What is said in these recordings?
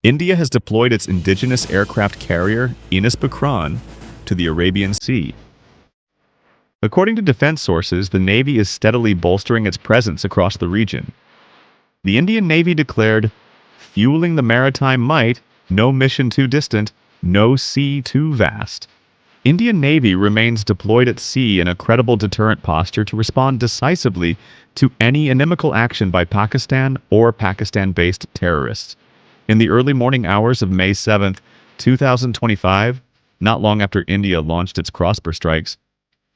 India has deployed its indigenous aircraft carrier, Indo-Pacific, to the Arabian Sea. According to defense sources, the Navy is steadily bolstering its presence across the region. The Indian Navy declared, "Fueling the maritime might, no mission too distant, no sea too vast." Indian Navy remains deployed at sea in a credible deterrent posture to respond decisively to any inimical action by Pakistan or Pakistan-based terrorists. In the early morning hours of May 7, 2025, not long after India launched its crossbow strikes,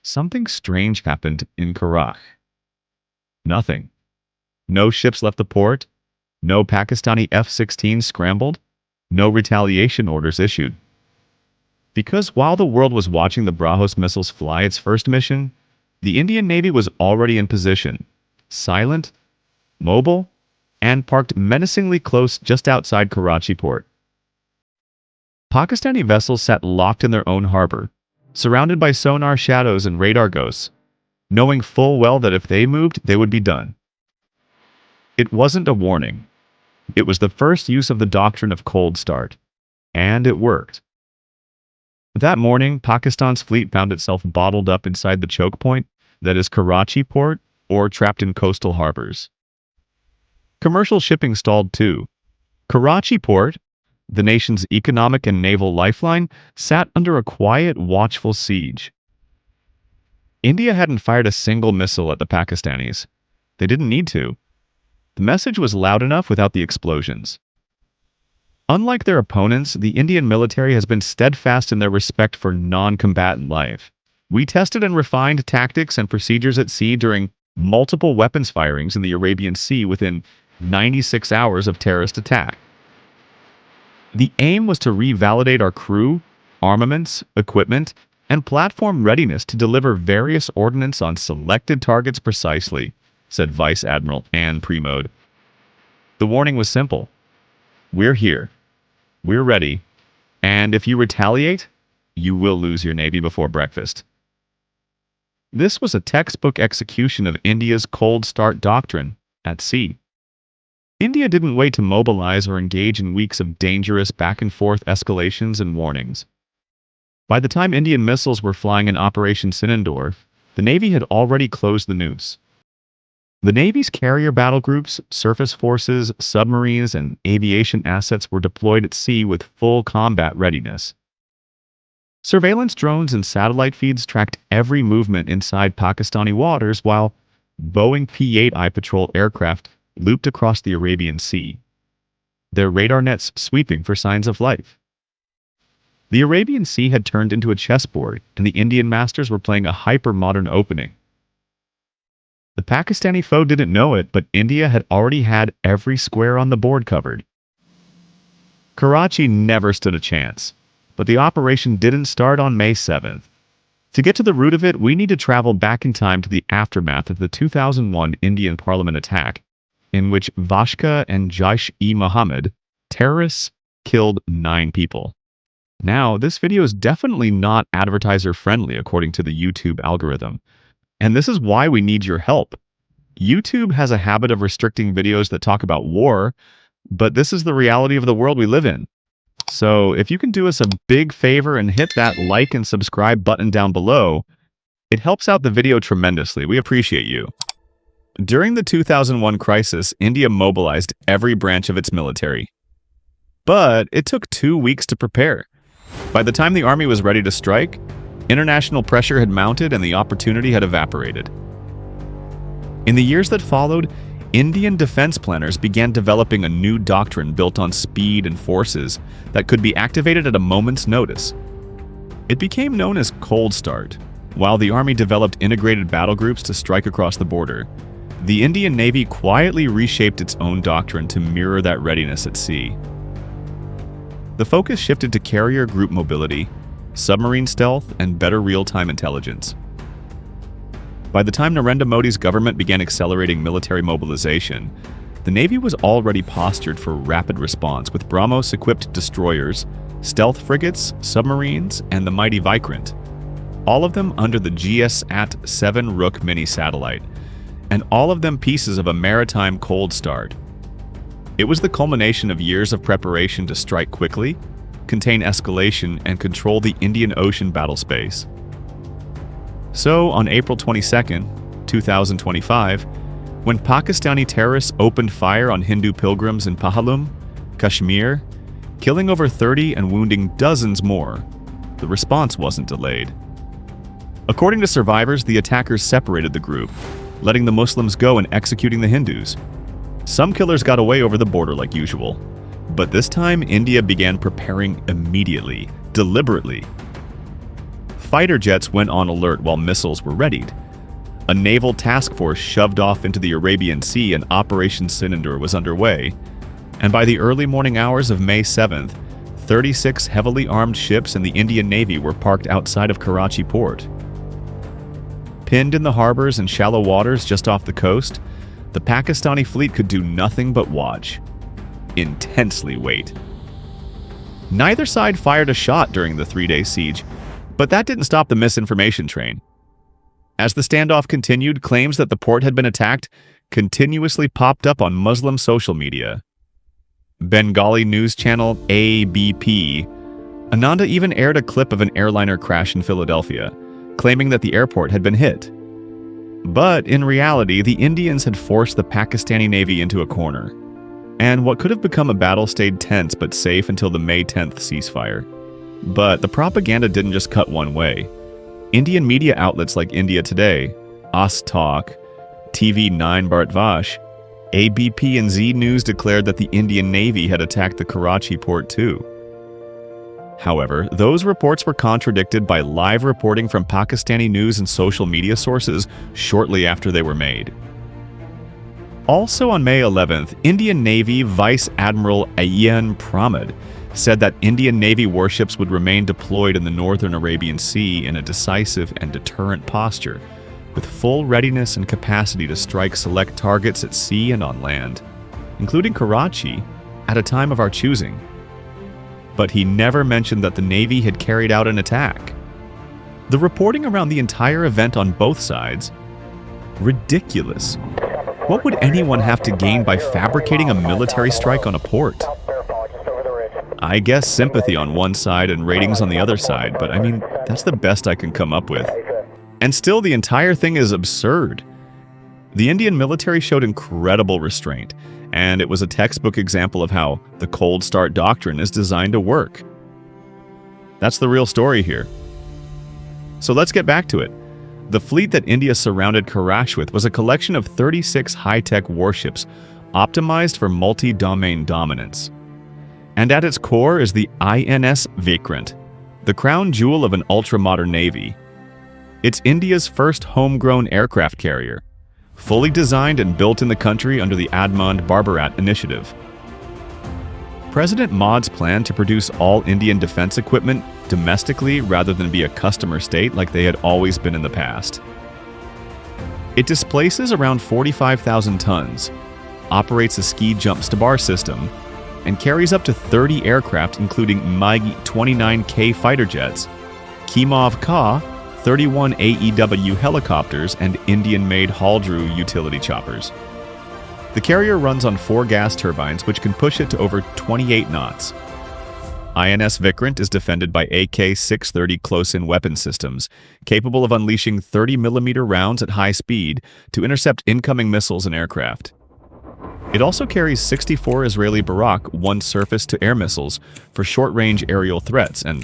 something strange happened in Karachi. Nothing. No ships left the port, no Pakistani F-16s scrambled, no retaliation orders issued. Because while the world was watching the Brahmos missiles fly its first mission, the Indian Navy was already in position, silent, mobile, and parked menacingly close just outside Karachi port. Pakistani vessels sat locked in their own harbor, surrounded by sonar shadows and radar ghosts, knowing full well that if they moved, they would be done. It wasn't a warning. It was the first use of the doctrine of cold start, and it worked. That morning, Pakistan's fleet found itself bottled up inside the choke point that is Karachi port or trapped in coastal harbors. Commercial shipping stalled too. Karachi port, the nation's economic and naval lifeline, sat under a quiet, watchful siege. India hadn't fired a single missile at the Pakistanis. They didn't need to. The message was loud enough without the explosions. Unlike their opponents, the Indian military has been steadfast in their respect for non-combatant life. We tested and refined tactics and procedures at sea during multiple weapons firings in the Arabian Sea within 96 hours of terrorist attack. The aim was to revalidate our crew, armaments, equipment, and platform readiness to deliver various ordnance on selected targets precisely, said Vice Admiral Anne Premode. The warning was simple. We're here. We're ready. And if you retaliate, you will lose your Navy before breakfast. This was a textbook execution of India's cold start doctrine at sea. India didn't wait to mobilize or engage in weeks of dangerous back-and-forth escalations and warnings. By the time Indian missiles were flying in Operation Sinandor, the Navy had already closed the noose. The Navy's carrier battle groups, surface forces, submarines, and aviation assets were deployed at sea with full combat readiness. Surveillance drones and satellite feeds tracked every movement inside Pakistani waters while Boeing P-8I patrol aircraft looped across the Arabian Sea, their radar nets sweeping for signs of life. The Arabian Sea had turned into a chessboard, and the Indian masters were playing a hyper-modern opening. The Pakistani foe didn't know it, but India had already had every square on the board covered. Karachi never stood a chance, but the operation didn't start on May 7th. To get to the root of it, we need to travel back in time to the aftermath of the 2001 Indian Parliament attack, in which Vashka and Jaish-e-Mohammed, terrorists, killed 9 people. Now, this video is definitely not advertiser-friendly according to the YouTube algorithm, and this is why we need your help. YouTube has a habit of restricting videos that talk about war, but this is the reality of the world we live in. So if you can do us a big favor and hit that like and subscribe button down below, it helps out the video tremendously. We appreciate you. During the 2001 crisis, India mobilized every branch of its military. But it took 2 weeks to prepare. By the time the army was ready to strike, international pressure had mounted and the opportunity had evaporated. In the years that followed, Indian defense planners began developing a new doctrine built on speed and forces that could be activated at a moment's notice. It became known as Cold Start. While the army developed integrated battle groups to strike across the border, the Indian Navy quietly reshaped its own doctrine to mirror that readiness at sea. The focus shifted to carrier group mobility, submarine stealth, and better real-time intelligence. By the time Narendra Modi's government began accelerating military mobilization, the Navy was already postured for rapid response with Brahmos-equipped destroyers, stealth frigates, submarines, and the mighty Vikrant, all of them under the GSAT-7 Rook mini satellite, and all of them pieces of a maritime cold start. It was the culmination of years of preparation to strike quickly, contain escalation, and control the Indian Ocean battle space. So, on April 22, 2025, when Pakistani terrorists opened fire on Hindu pilgrims in Pahalgam, Kashmir, killing over 30 and wounding dozens more, the response wasn't delayed. According to survivors, the attackers separated the group, letting the Muslims go and executing the Hindus. Some killers got away over the border like usual, but this time India began preparing immediately, deliberately. Fighter jets went on alert while missiles were readied. A naval task force shoved off into the Arabian Sea and Operation Sindoor was underway, and by the early morning hours of May 7th, 36 heavily armed ships in the Indian Navy were parked outside of Karachi port. Pinned in the harbors and shallow waters just off the coast, the Pakistani fleet could do nothing but watch. Intensely wait. Neither side fired a shot during the 3-day siege, but that didn't stop the misinformation train. As the standoff continued, claims that the port had been attacked continuously popped up on Muslim social media. Bengali news channel ABP, Ananda even aired a clip of an airliner crash in Philadelphia, claiming that the airport had been hit. But in reality, the Indians had forced the Pakistani Navy into a corner, and what could have become a battle stayed tense but safe until the May 10th ceasefire. But the propaganda didn't just cut one way. Indian media outlets like India Today, Aaj Talk, TV9 Bharatvash, ABP and Z News declared that the Indian Navy had attacked the Karachi port too. However, those reports were contradicted by live reporting from Pakistani news and social media sources shortly after they were made. Also on May 11th, Indian Navy Vice Admiral Ayan Pramod said that Indian Navy warships would remain deployed in the northern Arabian Sea in a decisive and deterrent posture, with full readiness and capacity to strike select targets at sea and on land, including Karachi, at a time of our choosing. But he never mentioned that the Navy had carried out an attack. The reporting around the entire event on both sides? Ridiculous. What would anyone have to gain by fabricating a military strike on a port? I guess sympathy on one side and ratings on the other side, but I mean, that's the best I can come up with. And still, the entire thing is absurd. The Indian military showed incredible restraint, and it was a textbook example of how the cold start doctrine is designed to work. That's the real story here. So let's get back to it. The fleet that India surrounded Karachi with was a collection of 36 high-tech warships optimized for multi-domain dominance. And at its core is the INS Vikrant, the crown jewel of an ultra-modern navy. It's India's first homegrown aircraft carrier, fully designed and built in the country under the Admand Bharat initiative. President Modi's plan to produce all Indian defense equipment domestically rather than be a customer state like they had always been in the past. It displaces around 45,000 tons, operates a ski jump-to-bar system, and carries up to 30 aircraft including MiG-29K fighter jets, Kimov-Ka 31 AEW helicopters, and Indian-made Haldru utility choppers. The carrier runs on 4 gas turbines which can push it to over 28 knots. INS Vikrant is defended by AK-630 close-in weapon systems, capable of unleashing 30mm rounds at high speed to intercept incoming missiles and aircraft. It also carries 64 Israeli Barak 1 surface-to-air missiles for short-range aerial threats and,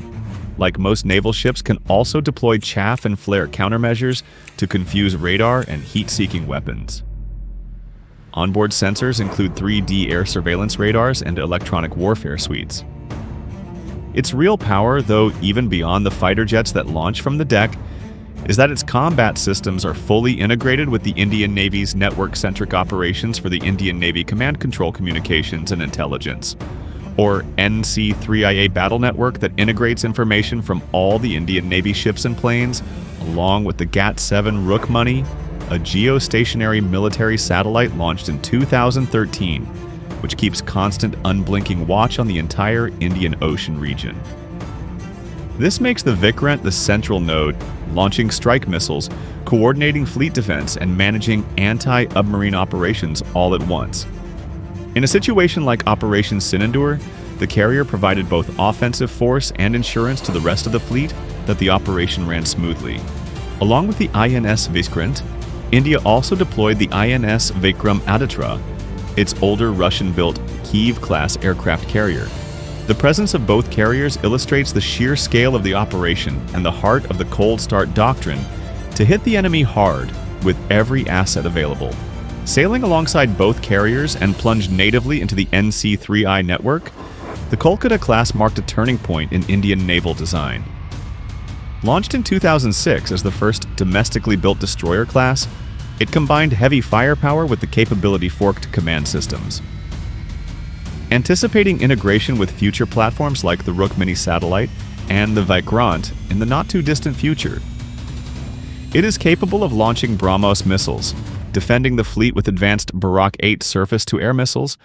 like most naval ships, can also deploy chaff and flare countermeasures to confuse radar and heat-seeking weapons. Onboard sensors include 3D air surveillance radars and electronic warfare suites. Its real power, though even beyond the fighter jets that launch from the deck, is that its combat systems are fully integrated with the Indian Navy's network-centric operations for the Indian Navy Command Control Communications and Intelligence, or NC3IA battle network that integrates information from all the Indian Navy ships and planes, along with the GAT-7 Rookmani, a geostationary military satellite launched in 2013, which keeps constant unblinking watch on the entire Indian Ocean region. This makes the Vikrant the central node, launching strike missiles, coordinating fleet defense, and managing anti-submarine operations all at once. In a situation like Operation Sinandur, the carrier provided both offensive force and insurance to the rest of the fleet that the operation ran smoothly. Along with the INS Vikrant, India also deployed the INS Vikram Aditya, its older Russian-built Kiev-class aircraft carrier. The presence of both carriers illustrates the sheer scale of the operation and the heart of the cold start doctrine to hit the enemy hard with every asset available. Sailing alongside both carriers and plunged natively into the NC-3I network, the Kolkata class marked a turning point in Indian naval design. Launched in 2006 as the first domestically built destroyer class, it combined heavy firepower with the capability forked command systems. Anticipating integration with future platforms like the Rukmini satellite and the Vikrant in the not-too-distant future, it is capable of launching BrahMos missiles, defending the fleet with advanced Barak 8 surface-to-air missiles,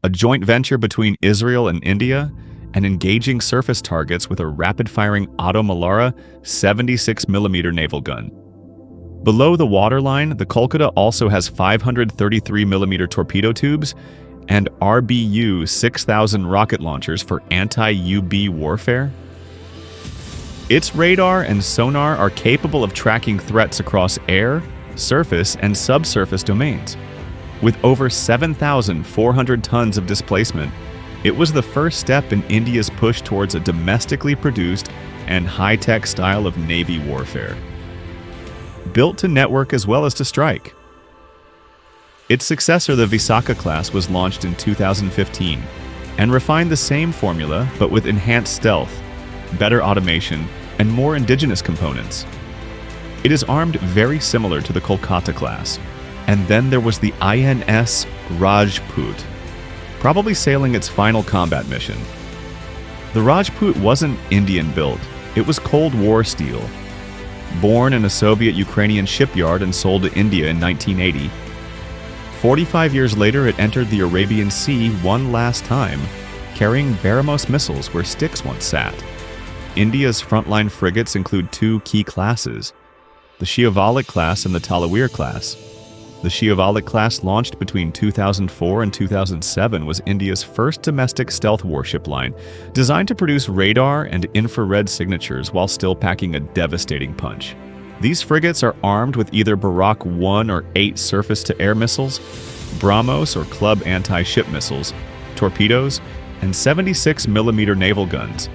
a joint venture between Israel and India, and engaging surface targets with a rapid-firing Otto Melara 76mm naval gun. Below the waterline, the Kolkata also has 533mm torpedo tubes and RBU 6000 rocket launchers for anti-UB warfare. Its radar and sonar are capable of tracking threats across air, surface, and subsurface domains. With over 7,400 tons of displacement, it was the first step in India's push towards a domestically produced and high-tech style of Navy warfare. Built to network as well as to strike. Its successor, the Visakha class, was launched in 2015 and refined the same formula but with enhanced stealth, better automation, and more indigenous components. It is armed very similar to the Kolkata class. And then there was the INS Rajput, probably sailing its final combat mission. The Rajput wasn't Indian-built, it was Cold War steel. Born in a Soviet-Ukrainian shipyard and sold to India in 1980, 45 years later it entered the Arabian Sea one last time, carrying BrahMos missiles where Styx once sat. India's frontline frigates include two key classes, the Shiavalik class and the Talawir class. The Shiavalik class, launched between 2004 and 2007, was India's first domestic stealth warship line, designed to produce radar and infrared signatures while still packing a devastating punch. These frigates are armed with either Barak 1 or 8 surface-to-air missiles, BrahMos or Club anti-ship missiles, torpedoes, and 76mm naval guns,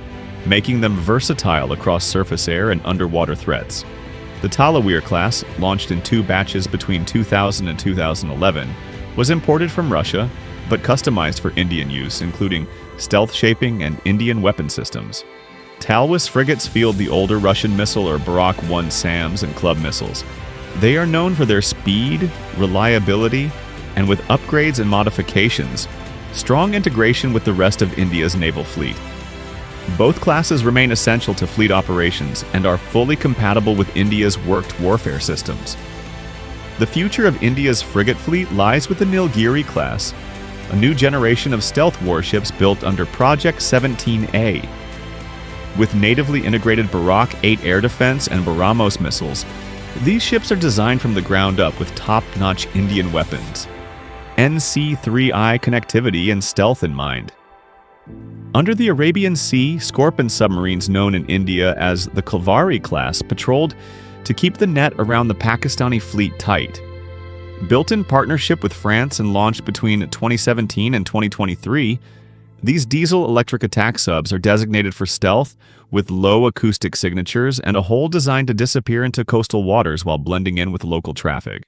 making them versatile across surface air and underwater threats. The Talawir class, launched in 2 batches between 2000 and 2011, was imported from Russia, but customized for Indian use, including stealth shaping and Indian weapon systems. Talwis frigates field the older Russian missile or Barak 1 SAMs and Club missiles. They are known for their speed, reliability, and with upgrades and modifications, strong integration with the rest of India's naval fleet. Both classes remain essential to fleet operations and are fully compatible with India's worked warfare systems. The future of India's frigate fleet lies with the Nilgiri class, a new generation of stealth warships built under Project 17A. With natively integrated Barak 8 air defense and BrahMos missiles, these ships are designed from the ground up with top-notch Indian weapons, NC-3I connectivity, and stealth in mind. Under the Arabian Sea, Scorpion submarines known in India as the Kalvari class patrolled to keep the net around the Pakistani fleet tight. Built in partnership with France and launched between 2017 and 2023, these diesel-electric attack subs are designated for stealth with low acoustic signatures and a hull designed to disappear into coastal waters while blending in with local traffic.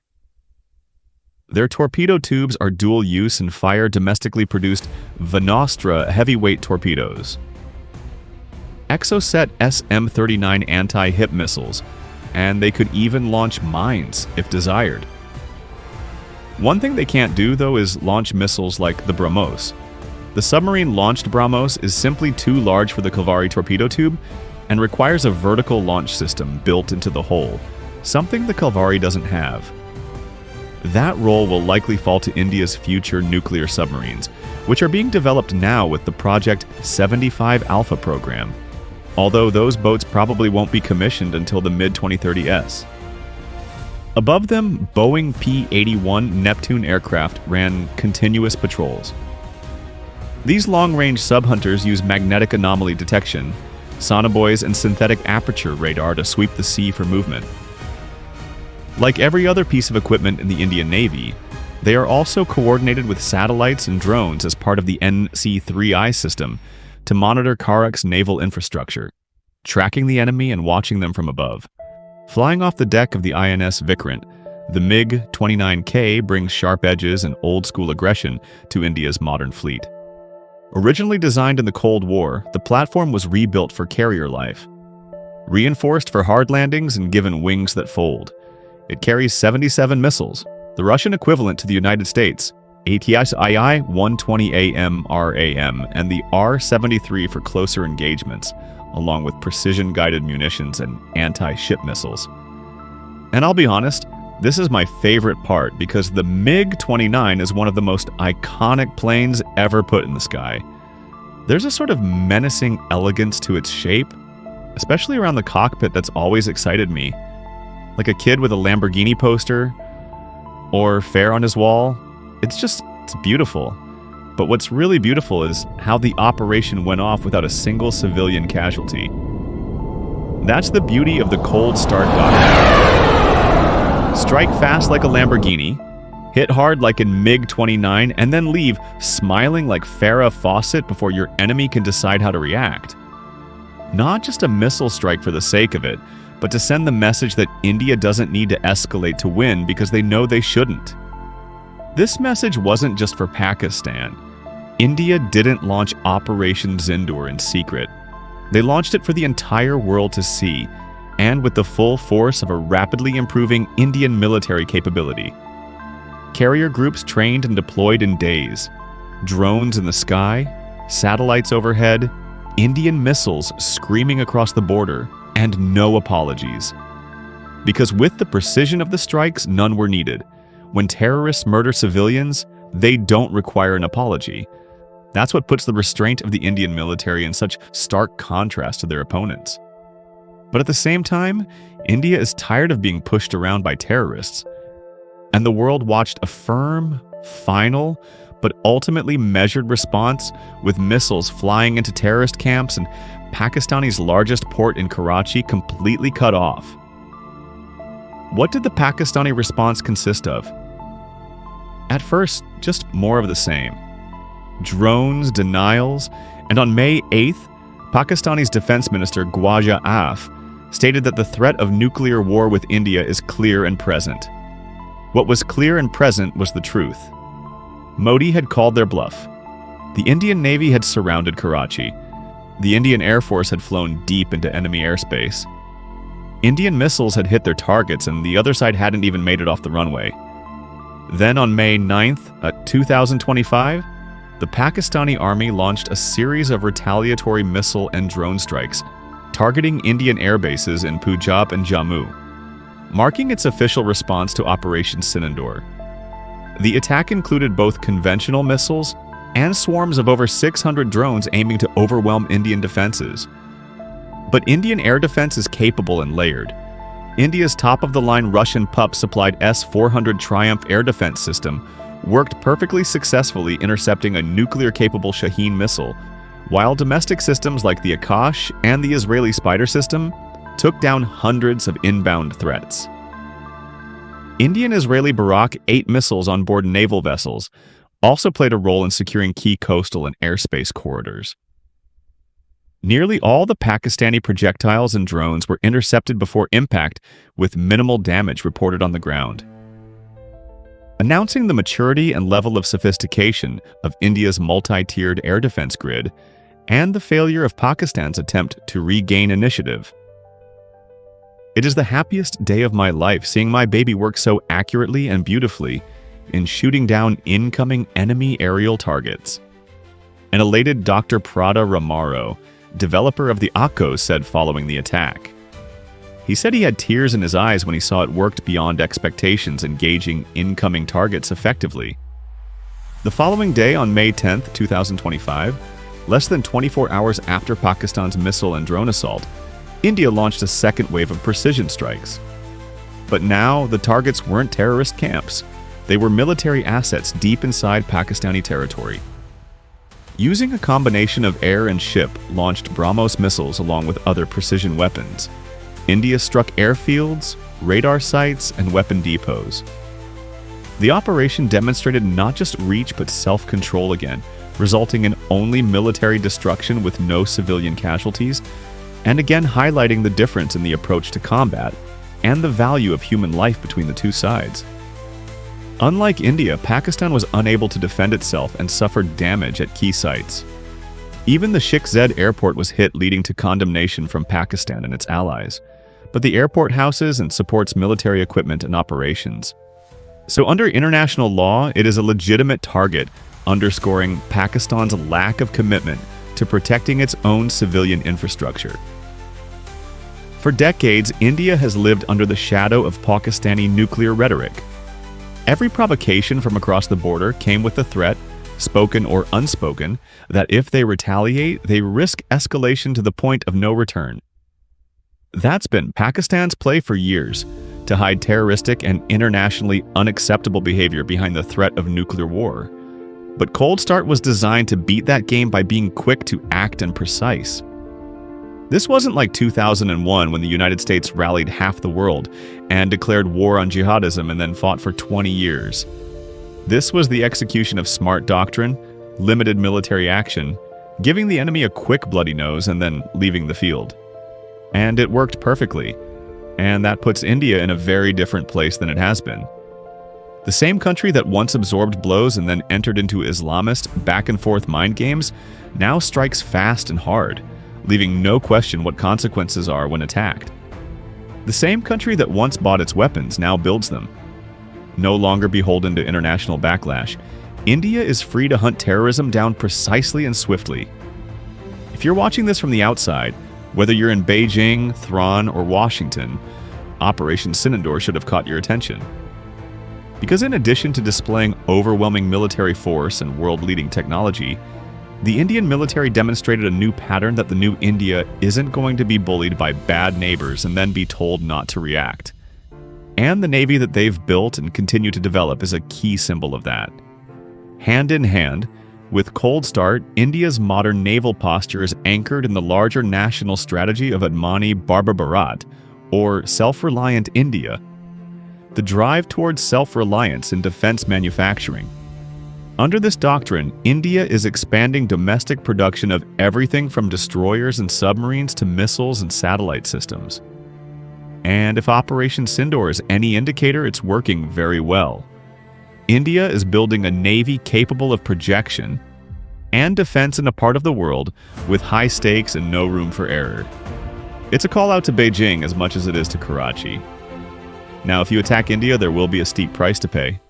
Their torpedo tubes are dual-use and fire domestically produced Venostra heavyweight torpedoes, Exocet SM-39 anti-hip missiles, and they could even launch mines if desired. One thing they can't do, though, is launch missiles like the BrahMos. The submarine-launched BrahMos is simply too large for the Kalvari torpedo tube and requires a vertical launch system built into the hull, something the Kalvari doesn't have. That role will likely fall to India's future nuclear submarines, which are being developed now with the Project 75 Alpha program, although those boats probably won't be commissioned until the mid-2030s. Above them, Boeing P-81 Neptune aircraft ran continuous patrols. These long-range sub-hunters use magnetic anomaly detection, sonobuoys, and synthetic aperture radar to sweep the sea for movement. Like every other piece of equipment in the Indian Navy, they are also coordinated with satellites and drones as part of the NC-3I system to monitor Karak's naval infrastructure, tracking the enemy and watching them from above. Flying off the deck of the INS Vikrant, the MiG-29K brings sharp edges and old-school aggression to India's modern fleet. Originally designed in the Cold War, the platform was rebuilt for carrier life. Reinforced for hard landings and given wings that fold, it carries 77 missiles, the Russian equivalent to the United States, ATSII-120AM RAM, and the R-73 for closer engagements, along with precision-guided munitions and anti-ship missiles. And I'll be honest, this is my favorite part because the MiG-29 is one of the most iconic planes ever put in the sky. There's a sort of menacing elegance to its shape, especially around the cockpit that's always excited me. Like a kid with a Lamborghini poster or Fair on his wall. It's beautiful. But what's really beautiful is how the operation went off without a single civilian casualty. That's the beauty of the cold start doctrine. Strike fast like a Lamborghini, hit hard like in MiG-29, and then leave smiling like Farrah Fawcett before your enemy can decide how to react. Not just a missile strike for the sake of it, but to send the message that India doesn't need to escalate to win because they know they shouldn't. This message wasn't just for Pakistan. India didn't launch Operation Sindoor in secret. They launched it for the entire world to see, and with the full force of a rapidly improving Indian military capability. Carrier groups trained and deployed in days, drones in the sky, satellites overhead, Indian missiles screaming across the border, and no apologies. Because with the precision of the strikes, none were needed. When terrorists murder civilians, they don't require an apology. That's what puts the restraint of the Indian military in such stark contrast to their opponents. But at the same time, India is tired of being pushed around by terrorists. And the world watched a firm, final, but ultimately measured response with missiles flying into terrorist camps and Pakistani's largest port in Karachi completely cut off. What did the Pakistani response consist of? At first, just more of the same. Drones, denials, and on May 8th, Pakistani's Defense Minister Khwaja Af stated that the threat of nuclear war with India is clear and present. What was clear and present was the truth. Modi had called their bluff. The Indian Navy had surrounded Karachi. The Indian Air Force had flown deep into enemy airspace. Indian missiles had hit their targets and the other side hadn't even made it off the runway. Then on May 9th, 2025, the Pakistani army launched a series of retaliatory missile and drone strikes, targeting Indian air bases in Punjab and Jammu, marking its official response to Operation Sindoor. The attack included both conventional missiles and swarms of over 600 drones aiming to overwhelm Indian defenses. But Indian air defense is capable and layered. India's top-of-the-line Russian PUP-supplied S-400 Triumph air defense system worked perfectly successfully intercepting a nuclear-capable Shaheen missile, while domestic systems like the Akash and the Israeli Spider system took down hundreds of inbound threats. Indian-Israeli Barak 8 missiles on board naval vessels also played a role in securing key coastal and airspace corridors. Nearly all the Pakistani projectiles and drones were intercepted before impact, with minimal damage reported on the ground. Announcing the maturity and level of sophistication of India's multi-tiered air defense grid, and the failure of Pakistan's attempt to regain initiative. It is the happiest day of my life seeing my baby work so accurately and beautifully in shooting down incoming enemy aerial targets. An elated Dr. Prada Ramaro, developer of the Akko, said following the attack. He said he had tears in his eyes when he saw it worked beyond expectations, engaging incoming targets effectively. The following day, on May 10, 2025, less than 24 hours after Pakistan's missile and drone assault, India launched a second wave of precision strikes. But now, the targets weren't terrorist camps. They were military assets deep inside Pakistani territory. Using a combination of air and ship-launched BrahMos missiles along with other precision weapons, India struck airfields, radar sites, and weapon depots. The operation demonstrated not just reach but self-control again, resulting in only military destruction with no civilian casualties, and again highlighting the difference in the approach to combat and the value of human life between the two sides. Unlike India, Pakistan was unable to defend itself and suffered damage at key sites. Even the Sheikh Zayed airport was hit, leading to condemnation from Pakistan and its allies, but the airport houses and supports military equipment and operations. So under international law, it is a legitimate target, underscoring Pakistan's lack of commitment to protecting its own civilian infrastructure. For decades, India has lived under the shadow of Pakistani nuclear rhetoric. Every provocation from across the border came with the threat, spoken or unspoken, that if they retaliate, they risk escalation to the point of no return. That's been Pakistan's play for years, to hide terroristic and internationally unacceptable behavior behind the threat of nuclear war. But Cold Start was designed to beat that game by being quick to act and precise. This wasn't like 2001 when the United States rallied half the world and declared war on jihadism and then fought for 20 years. This was the execution of smart doctrine, limited military action, giving the enemy a quick bloody nose and then leaving the field. And it worked perfectly, and that puts India in a very different place than it has been. The same country that once absorbed blows and then entered into Islamist back-and-forth mind games now strikes fast and hard, leaving no question what consequences are when attacked. The same country that once bought its weapons now builds them. No longer beholden to international backlash, India is free to hunt terrorism down precisely and swiftly. If you're watching this from the outside, whether you're in Beijing, Thrawn, or Washington, Operation Sinandor should have caught your attention. Because in addition to displaying overwhelming military force and world-leading technology, the Indian military demonstrated a new pattern that the new India isn't going to be bullied by bad neighbors and then be told not to react. And the navy that they've built and continue to develop is a key symbol of that. Hand in hand, with Cold Start, India's modern naval posture is anchored in the larger national strategy of Admani Barbar Bharat, or self-reliant India. The drive towards self-reliance in defense manufacturing. Under this doctrine, India is expanding domestic production of everything from destroyers and submarines to missiles and satellite systems. And if Operation Sindoor is any indicator, it's working very well. India is building a navy capable of projection and defense in a part of the world with high stakes and no room for error. It's a call out to Beijing as much as it is to Karachi. Now, if you attack India, there will be a steep price to pay.